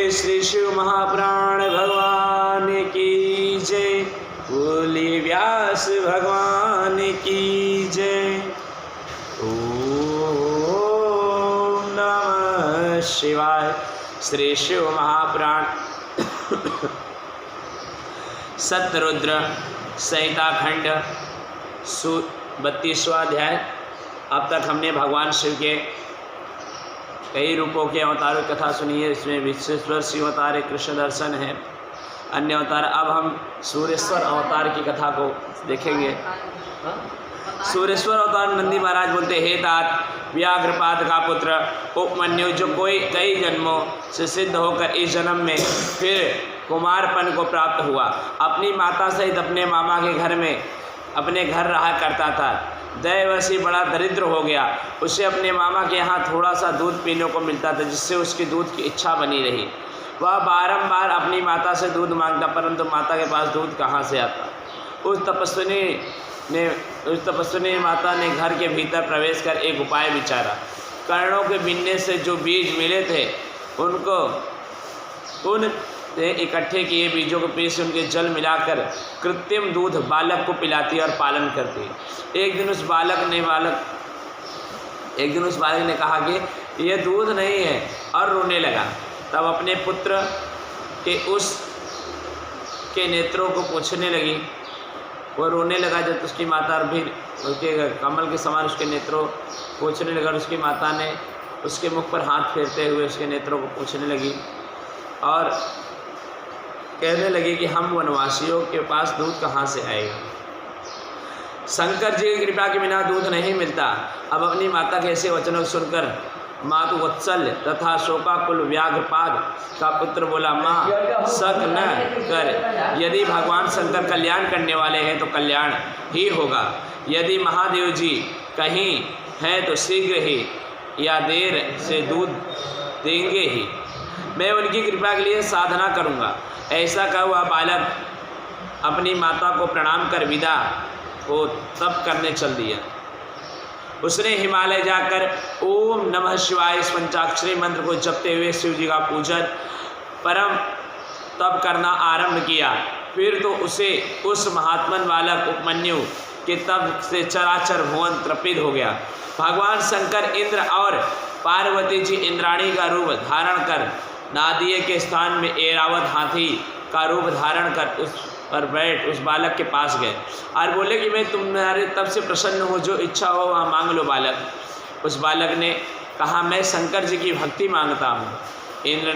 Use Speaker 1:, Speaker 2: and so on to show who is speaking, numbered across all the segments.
Speaker 1: श्री शिव महापुराण भगवान की जय। बोलिए व्यास भगवान की जय। ओम नमः शिवाय। श्री शिव महापुराण सतरुद्र संहिता खंड 32वां अध्याय। अब तक हमने भगवान शिव के कई रूपों के अवतारों की कथा सुनी है। इसमें विश्वेश्वर शिव अवतार कृष्ण दर्शन है, अन्य अवतार। अब हम सूर्येश्वर अवतार की कथा को देखेंगे। सूर्येश्वर अवतार नंदी महाराज बोलते, हे तात, व्याघ्रपाद का पुत्र उपमन्यु, जो कई जन्मों से सिद्ध होकर इस जन्म में फिर कुमारपन को प्राप्त हुआ, अपनी माता सहित अपने मामा के घर में अपने घर रहा करता था। दैवशी बड़ा दरिद्र हो गया। उसे अपने मामा के यहाँ थोड़ा सा दूध पीने को मिलता था, जिससे उसकी दूध की इच्छा बनी रही। वह बारंबार अपनी माता से दूध मांगता, परंतु माता के पास दूध कहाँ से आता। उस तपस्विनी माता ने घर के भीतर प्रवेश कर एक उपाय विचारा। कर्णों के बिनने से जो बीज मिले थे उन इकट्ठे किए बीजों को पीस उनके जल मिलाकर कृत्रिम दूध बालक को पिलाती और पालन करती। एक दिन उस बालक ने कहा कि यह दूध नहीं है और रोने लगा। तब अपने पुत्र के उसके नेत्रों को पोंछने लगी। वह रोने लगा जब उसकी माता भी उसके कमल के समान उसके नेत्रों पोंछने लगा। उसकी माता ने उसके मुख पर हाथ फेरते हुए उसके नेत्रों को पोंछने लगी और कहने लगी कि हम वनवासियों के पास दूध कहाँ से आएगा। शंकर जी की कृपा के बिना दूध नहीं मिलता। अब अपनी माता के ऐसे वचनों को सुनकर मातु वत्सल तथा शोकाकुल व्याघ्रपाद का पुत्र बोला, माँ, शक न कर। यदि भगवान शंकर कल्याण करने वाले हैं तो कल्याण ही होगा। यदि महादेव जी कहीं हैं तो शीघ्र ही या देर से दूध देंगे ही। मैं उनकी कृपा के लिए साधना करूँगा। ऐसा कहा हुआ बालक अपनी माता को प्रणाम कर विदा को तप करने चल दिया। उसने हिमालय जाकर ओम नमः शिवाय इस पंचाक्षरी मंत्र को जपते हुए शिव जी का पूजन परम तप करना आरंभ किया। फिर तो उसे उस महात्मन बालक उपमन्यु के तप से चराचर भुवन तृपित हो गया। भगवान शंकर इंद्र और पार्वती जी इंद्राणी का रूप धारण कर नादिये के स्थान में ऐरावत हाथी का रूप धारण कर उस पर बैठ उस बालक के पास गए और बोले कि मैं तुम्हारे तब से प्रसन्न हूँ, जो इच्छा हो वहाँ मांग लो बालक। उस बालक ने कहा, मैं शंकर जी की भक्ति मांगता हूँ। इंद्र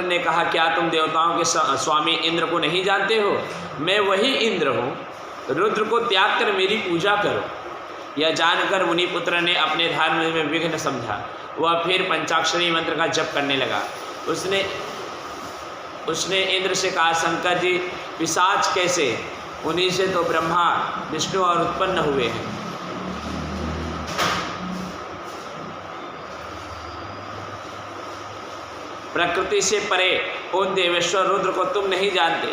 Speaker 1: ने कहा क्या तुम देवताओं के स्वामी इंद्र को नहीं जानते हो? मैं वही इंद्र हूँ। रुद्र को त्याग कर मेरी पूजा करो। यह जानकर मुनिपुत्र ने अपने धर्म में विघ्न समझा। वह फिर पंचाक्षरी मंत्र का जप करने लगा। उसने इंद्र से कहा, शंकर जी पिशाच कैसे? उन्हीं से तो ब्रह्मा विष्णु और उत्पन्न हुए हैं। प्रकृति से परे उन देवेश्वर रुद्र को तुम नहीं जानते।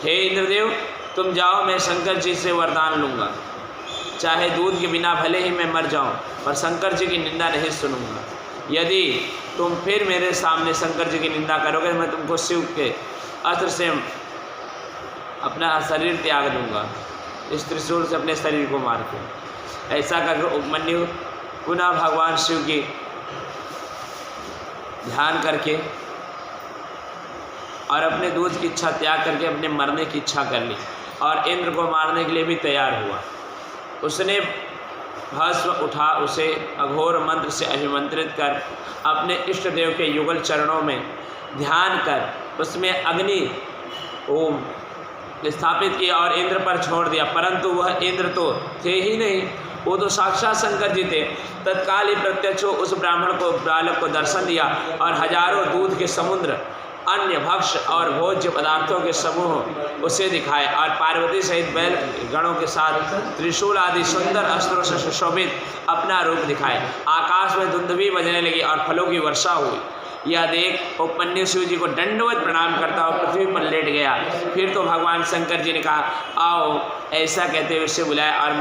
Speaker 1: हे इंद्रदेव, तुम जाओ, मैं शंकर जी से वरदान लूँगा। चाहे दूध के बिना भले ही मैं मर जाऊं, पर शंकर जी की निंदा नहीं सुनूंगा। यदि तुम फिर मेरे सामने शंकर जी की निंदा करोगे, मैं तुमको शिव के अस्त्र से अपना शरीर त्याग दूंगा, इस त्रिशूल से अपने शरीर को मार के। ऐसा करके उपमन्यु पुनः भगवान शिव की ध्यान करके और अपने दूध की इच्छा त्याग करके अपने मरने की इच्छा कर ली और इंद्र को मारने के लिए भी तैयार हुआ। उसने भस्म उठा उसे अघोर मंत्र से अभिमंत्रित कर अपने इष्ट देव के युगल चरणों में ध्यान कर उसमें अग्नि ओम स्थापित किया और इंद्र पर छोड़ दिया। परंतु वह इंद्र तो थे ही नहीं, वो तो साक्षात शंकर जी थे। तत्काल ही प्रत्यक्ष उस ब्राह्मण को बालक को दर्शन दिया और हजारों दूध के समुद्र, अन्य भक्ष्य और भोज्य पदार्थों के समूह उसे दिखाए और पार्वती सहित बैल गणों के साथ त्रिशूल आदि सुंदर अस्त्रों से सुशोभित अपना रूप दिखाए। आकाश में धुंधवी बजने लगी और फलों की वर्षा हुई। यह देख उपमन्यु शिव जी को दंडवत प्रणाम करता और पृथ्वी पर लेट गया। फिर तो भगवान शंकर जी ने कहा, आओ। ऐसा कहते हुए उसे बुलाया और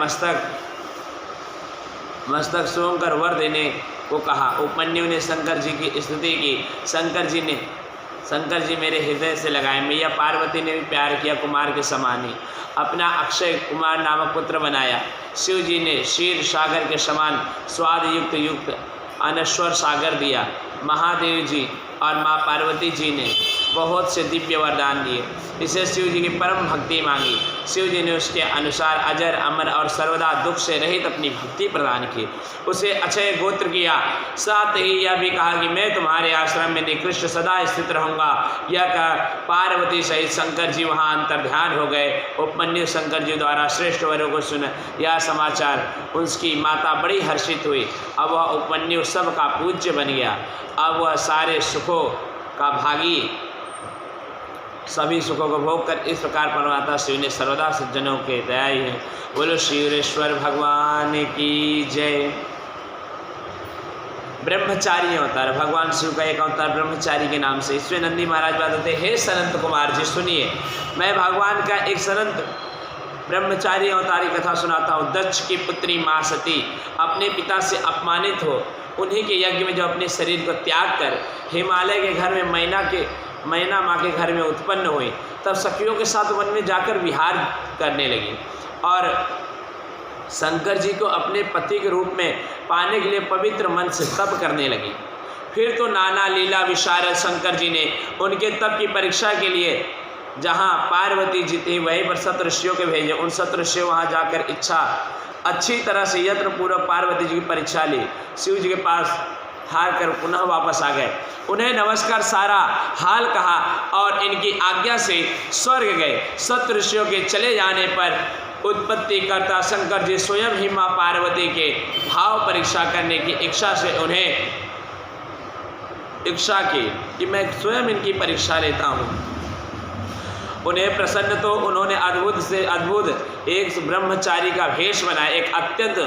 Speaker 1: मस्तक सूंघकर वर देने को कहा। उपमन्यु ने शंकर जी की स्तुति की। शंकर जी मेरे हृदय से लगाए। मैया पार्वती ने भी प्यार किया, कुमार के समान ही अपना अक्षय कुमार नामक पुत्र बनाया। शिव जी ने क्षीर सागर के समान स्वाद युक्त अनश्वर सागर दिया। महादेव जी और माँ पार्वती जी ने बहुत से दिव्य वरदान दिए। इसे शिव जी की परम भक्ति मांगी। शिव जी ने उसके अनुसार अजर अमर और सर्वदा दुख से रहित अपनी भक्ति प्रदान की। उसे अक्षय गोत्र किया। साथ ही यह भी कहा कि मैं तुम्हारे आश्रम में निकृष्ट सदा स्थित रहूँगा। यह कह पार्वती सहित शंकर जी वहाँ अंतर्ध्यान हो गए। उपमन्यु शंकर जी द्वारा श्रेष्ठ वरों को सुन यह समाचार उसकी माता बड़ी हर्षित हुई। अब वह उपमन्यु सबका पूज्य बन गया। अब वह सारे सुखों का भागी, सभी सुखों को भोग कर इस प्रकार परमात्मा शिव ने सर्वदा सज्जनों के दयाई हैं। बोलो शिवरेश्वर भगवान की जय। ब्रह्मचारी अवतार, भगवान शिव का एक अवतार ब्रह्मचारी के नाम से। इसमें नंदी महाराज बताते, हे सनंत कुमार जी सुनिए, मैं भगवान का एक सनंत ब्रह्मचारी अवतार की कथा सुनाता हूँ। दक्ष की पुत्री माँ सती अपने पिता से अपमानित हो उन्हीं के यज्ञ में जब अपने शरीर को त्याग कर हिमालय के घर में मैना माँ के घर में उत्पन्न हुई, तब सखियों के साथ वन में जाकर विहार करने लगी और शंकर जी को अपने पति के रूप में पाने के लिए पवित्र मन से तप करने लगी। फिर तो नाना लीला विशारद शंकर जी ने उनके तप की परीक्षा के लिए जहाँ पार्वती जी थी वहीं पर सप्तऋषियों के भेजे। उन सप्तऋषियों वहाँ जाकर अच्छी तरह से यत्न पूर्वक पार्वती जी की परीक्षा ली। शिव जी के पास हार कर पुनः वापस आ गए। उन्हें नमस्कार सारा हाल कहा और इनकी आज्ञा से स्वर्ग गए। सप्तऋषियों के चले जाने पर उत्पत्ति करता शंकर जी स्वयं ही माँ पार्वती के भाव परीक्षा करने की इच्छा से उन्हें इच्छा की कि मैं स्वयं इनकी परीक्षा लेता हूँ। उन्हें प्रसन्न तो उन्होंने अद्भुत से अद्भुत एक ब्रह्मचारी का भेष बनाया, एक अत्यंत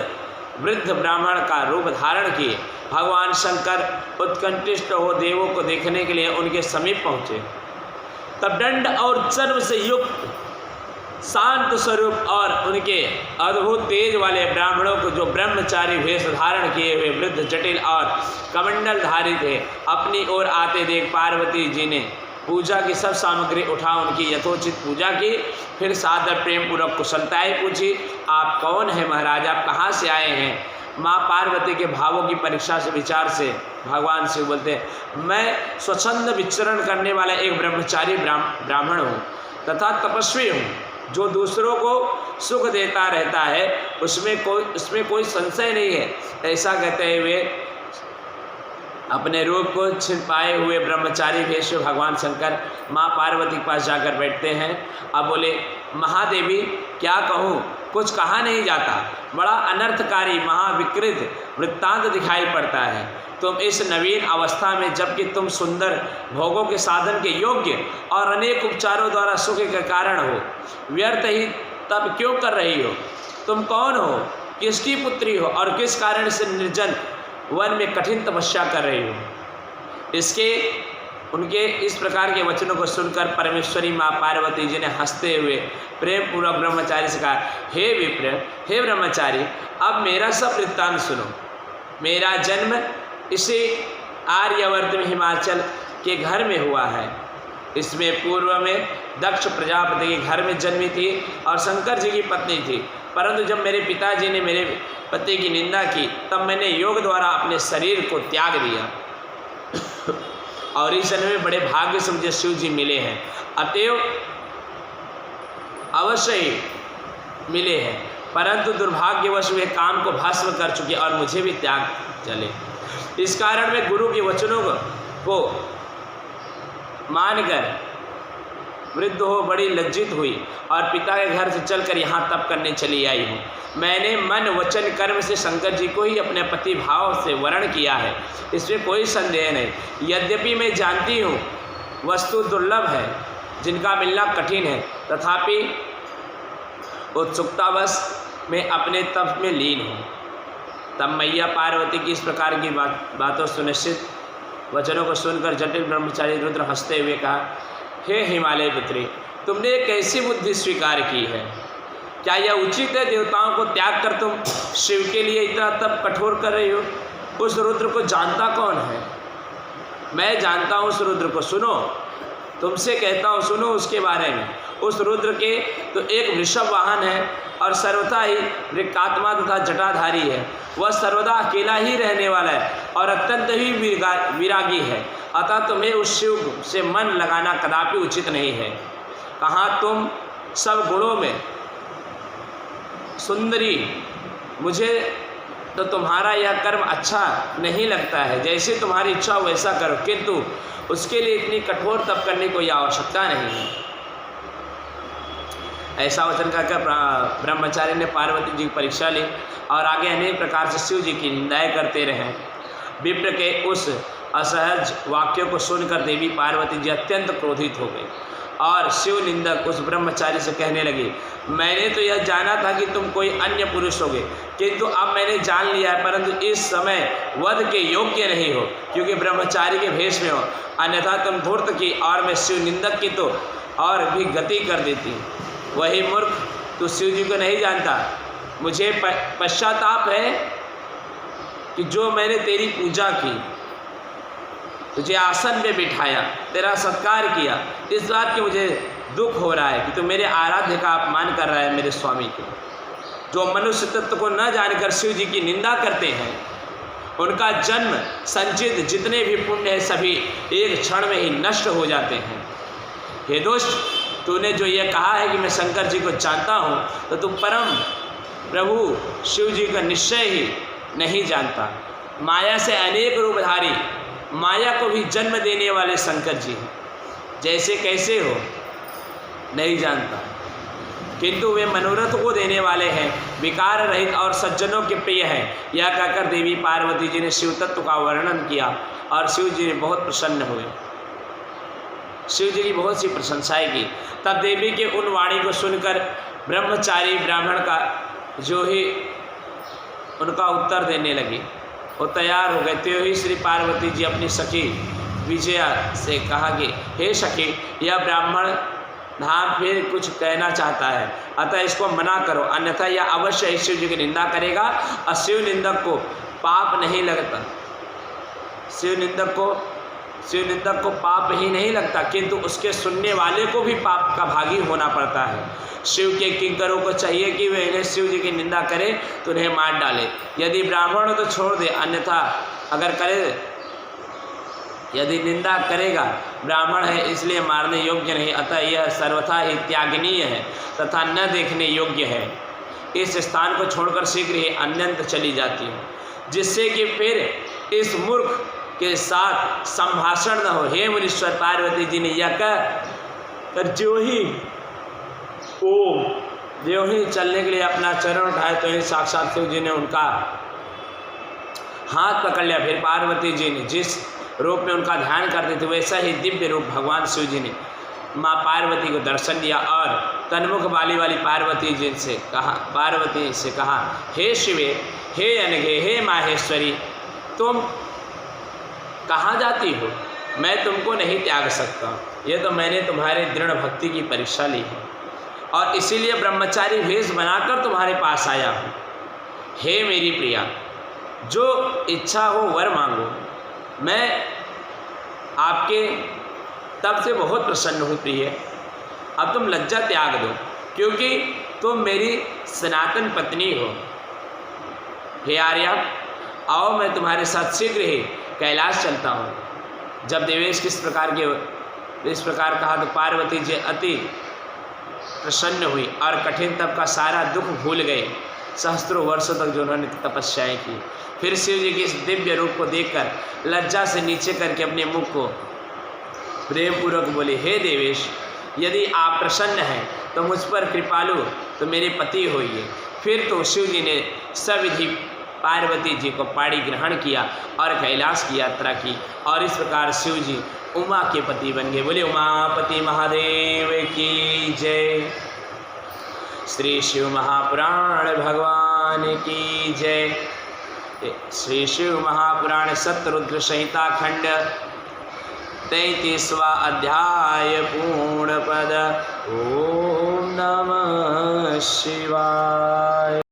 Speaker 1: वृद्ध ब्राह्मण का रूप धारण किए। भगवान शंकर उत्कंठित हो देवों को देखने के लिए उनके समीप पहुँचे। तब दंड और चर्म से युक्त शांत स्वरूप और उनके अद्भुत तेज वाले ब्राह्मणों को जो ब्रह्मचारी भेष धारण किए हुए वृद्ध जटिल और कमंडल धारी थे अपनी ओर आते देख पार्वती जी ने पूजा की सब सामग्री उठा उनकी यथोचित पूजा की। फिर सादर प्रेम पूर्वक कुशलताएं पूछी, आप कौन हैं महाराज, आप कहाँ से आए हैं। माँ पार्वती के भावों की परीक्षा से विचार से भगवान शिव बोलते हैं, मैं स्वच्छंद विचरण करने वाला एक ब्रह्मचारी ब्राह्मण हूँ तथा तपस्वी हूँ जो दूसरों को सुख देता रहता है, उसमें कोई संशय नहीं है। ऐसा कहते हुए अपने रूप को छिपाए हुए ब्रह्मचारी भेष में भगवान शंकर माँ पार्वती के पास जाकर बैठते हैं। अब बोले, महादेवी क्या कहूँ, कुछ कहा नहीं जाता। बड़ा अनर्थकारी महाविकृत वृत्तांत दिखाई पड़ता है। तुम इस नवीन अवस्था में जबकि तुम सुंदर भोगों के साधन के योग्य और अनेक उपचारों द्वारा सुख के कारण हो, व्यर्थ ही तब क्यों कर रही हो। तुम कौन हो, किसकी पुत्री हो और किस कारण से निर्जन वन में कठिन तपस्या कर रही हो। उनके इस प्रकार के वचनों को सुनकर परमेश्वरी माँ पार्वती जी ने हंसते हुए प्रेम पूर्वक ब्रह्मचारी से कहा, हे विप्र, हे ब्रह्मचारी, अब मेरा सब वृत्तांत सुनो। मेरा जन्म इसी आर्यवर्त में हिमाचल के घर में हुआ है। इसमें पूर्व में दक्ष प्रजापति के घर में जन्मी थी और शंकर जी की पत्नी थी, परंतु जब मेरे पिताजी ने मेरे पति की निंदा की तब मैंने योग द्वारा अपने शरीर को त्याग दिया और इस जन्म में बड़े भाग्य से मुझे शिव जी मिले हैं, अतएव अवश्य ही मिले हैं, परंतु दुर्भाग्यवश वे काम को भस्म कर चुके और मुझे भी त्याग चले। इस कारण मैं गुरु के वचनों को मानकर वृद्ध हो बड़ी लज्जित हुई और पिता के घर से चलकर यहाँ तप करने चली आई हूँ। मैंने मन वचन कर्म से शंकर जी को ही अपने पति भाव से वर्ण किया है, इसमें कोई संदेह नहीं। यद्यपि मैं जानती हूँ वस्तु दुर्लभ है जिनका मिलना कठिन है, तथापि उत्सुकतावश मैं अपने तप में लीन हूँ। तब मैया पार्वती की इस प्रकार की बातों सुनिश्चित वचनों को सुनकर जटिल ब्रह्मचारी रुद्र हंसते हुए कहा, हे हिमालय पुत्री, तुमने कैसी बुद्धि स्वीकार की है। क्या यह उचित है देवताओं को त्याग कर तुम शिव के लिए इतना तप कठोर कर रही हो। उस रुद्र को जानता कौन है? मैं जानता हूँ उस रुद्र को। सुनो, तुमसे कहता हूँ, सुनो उसके बारे में। उस रुद्र के तो एक वृषभ वाहन है और सर्वथा ही ऋक्कात्मा तथा जटाधारी है। वह सर्वदा अकेला ही रहने वाला है और अत्यंत ही विरागी है। अतः तुम्हें उस शिव से मन लगाना कदापि उचित नहीं है। कहाँ तुम सब गुणों में सुंदरी, मुझे तो तुम्हारा यह कर्म अच्छा नहीं लगता है। जैसे तुम्हारी इच्छा हो वैसा करो, किंतु उसके लिए इतनी कठोर तप करने की कोई आवश्यकता नहीं है। ऐसा वचन कहकर ब्रह्मचारी ने पार्वती जी की परीक्षा ली और आगे अनेक प्रकार से शिव जी की निंदाएं करते रहे। विप्र के उस असहज वाक्यों को सुनकर देवी पार्वती जी अत्यंत क्रोधित हो गई और शिव निंदक उस ब्रह्मचारी से कहने लगी, मैंने तो यह जाना था कि तुम कोई अन्य पुरुष होगे, किंतु अब मैंने जान लिया है, परंतु इस समय वध के योग्य नहीं हो, क्योंकि ब्रह्मचारी के भेष में हो। अन्यथा तुम धूर्त की और मैं शिव निंदक की तो और भी गति कर देती। वही मूर्ख, तू शिव जी को नहीं जानता। मुझे पश्चाताप है कि जो मैंने तेरी पूजा की, तुझे आसन में बिठाया, तेरा सत्कार किया, इस बात की मुझे दुख हो रहा है कि तू मेरे आराध्य का अपमान कर रहा है, मेरे स्वामी के। जो मनुष्य तत्व को न जानकर शिव जी की निंदा करते हैं, उनका जन्म संचित जितने भी पुण्य है सभी एक क्षण में ही नष्ट हो जाते हैं। हे दुष्ट, तूने जो ये कहा है कि मैं शंकर जी को जानता हूँ, तो तू परम प्रभु शिव जी का निश्चय ही नहीं जानता। माया से अनेक रूपधारी, माया को भी जन्म देने वाले शंकर जी हैं। जैसे कैसे हो नहीं जानता, किंतु वे मनोरथ को देने वाले हैं, विकार रहित और सज्जनों के प्रिय हैं। यह कहकर देवी पार्वती जी ने शिव तत्व का वर्णन किया और शिव जी ने बहुत प्रसन्न हुए, शिव जी की बहुत सी प्रशंसाएं की। तब देवी के उन वाणी को सुनकर ब्रह्मचारी ब्राह्मण का जो ही उनका उत्तर देने लगे, वो तैयार हो गए। त्यो ही श्री पार्वती जी अपनी सखी विजया से कहा कि हे सखी, यह ब्राह्मण धाम फिर कुछ कहना चाहता है, अतः इसको मना करो, अन्यथा यह अवश्य शिव जी की निंदा करेगा और शिव निंदक को पाप नहीं लगता। शिव निंदक को पाप ही नहीं लगता, किंतु उसके सुनने वाले को भी पाप का भागी होना पड़ता है। शिव के किंकरों को चाहिए कि वे इन्हें शिव जी की निंदा करें तो उन्हें मार डाले। यदि ब्राह्मण हो तो छोड़ दे, अन्यथा अगर करे, यदि निंदा करेगा, ब्राह्मण है इसलिए मारने योग्य नहीं, अतः यह सर्वथा ही त्यागनीय है तथा न देखने योग्य है। इस स्थान को छोड़कर शीघ्र ही अन्यंत चली जाती है, जिससे कि फिर इस मूर्ख के साथ संभाषण न हो। हे मुनीश्वर, पार्वती जी ने यह कर ज्यों ही चलने के लिए अपना चरण उठाए, तो ही साक्षात शिव जी ने उनका हाथ पकड़ लिया। फिर पार्वती जी ने जिस रूप में उनका ध्यान करते थे, वैसा ही दिव्य रूप भगवान शिव जी ने माँ पार्वती को दर्शन दिया और तन्मुख वाली पार्वती जी से कहा, हे शिवे, हे अनघे, हे माहेश्वरी, तुम कहाँ जाती हो? मैं तुमको नहीं त्याग सकता। ये तो मैंने तुम्हारे दृढ़ भक्ति की परीक्षा ली है और इसीलिए ब्रह्मचारी वेश बनाकर तुम्हारे पास आया हूँ। हे मेरी प्रिया, जो इच्छा हो वर मांगो। मैं आपके तब से बहुत प्रसन्न हूँ प्रिय। अब तुम लज्जा त्याग दो, क्योंकि तुम मेरी सनातन पत्नी हो। हे आर्या, आओ मैं तुम्हारे साथ शीघ्र ही कैलाश चलता हूँ। जब देवेश इस प्रकार कहा तो पार्वती जी अति प्रसन्न हुई और कठिन तप का सारा दुख भूल गए। सहस्त्रों वर्षों तक जो उन्होंने तपस्याएं की, फिर शिव जी के इस दिव्य रूप को देखकर लज्जा से नीचे करके अपने मुख को प्रेम पूर्वक बोले, हे देवेश, यदि आप प्रसन्न हैं तो मुझ पर कृपालु तो मेरे पति होइए। फिर तो शिव जी ने सविधि पार्वती जी को पाणी ग्रहण किया और कैलाश की यात्रा की और इस प्रकार शिव जी उमा के पति बन गए। बोले उमापति महादेव की जय। श्री शिव महापुराण भगवान की जय। श्री शिव महापुराण सतरुद्र संहिता खंड 33वां अध्याय पूर्ण पद। ओम नमः शिवाय।